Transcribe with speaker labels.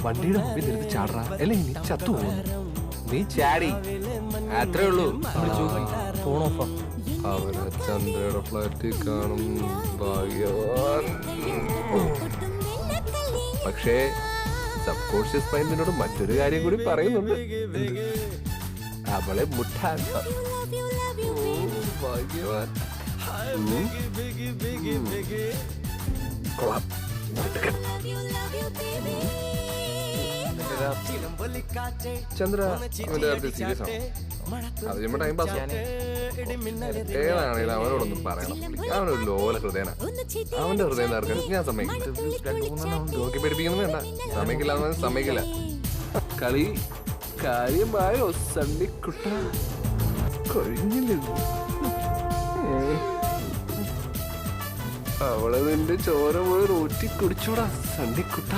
Speaker 1: വണ്ടിയുടെ മുമ്പിൽ നിർത്തി ചാടറാ അല്ലെങ്കിൽ നീ ചത്തു പോകും. നീ ചാടി അത്രേ ഉള്ളൂ.
Speaker 2: ഫോൺ ഓഫാ.
Speaker 1: അവനെ ചന്ദ്രയുടെ ഫ്ലാറ്റിൽ കാണും ഭാഗ്യവാൻ. പക്ഷേ സബ് കോൺഷ്യസ് മൈൻഡിനോട് മറ്റൊരു കാര്യം കൂടി പറയുന്നുണ്ട്. അവളെ മുട്ടാൻ. ഭാഗ്യവാൻ. കൊള്ളാം. ചന്ദ്ര അവന്റെ കാര്യത്തിൽ സീരിയസ് ആണ്. അത് നമ്മുടെ ടൈം പാസ്. ഏതാണെങ്കിലും അവനോടൊന്നും പറയണം. അവനൊരു ലോല ഹൃദയനാ. അവന്റെ ഹൃദയം തകർക്കാൻ ഞാൻ സമ്മതിക്കില്ല. നോക്കി പേടിപ്പിക്കുന്നു വേണ്ട. സമ്മതിക്കില്ല എന്ന് സമ്മതിക്കില്ല. കളി കാര്യമായോ സണ്ണിക്കുട്ട? കഴിഞ്ഞില്ല. അവളെ നിന്റെ ചോര പോയി റൂറ്റി കുടിച്ചൂടാ സണ്ണിക്കുട്ട.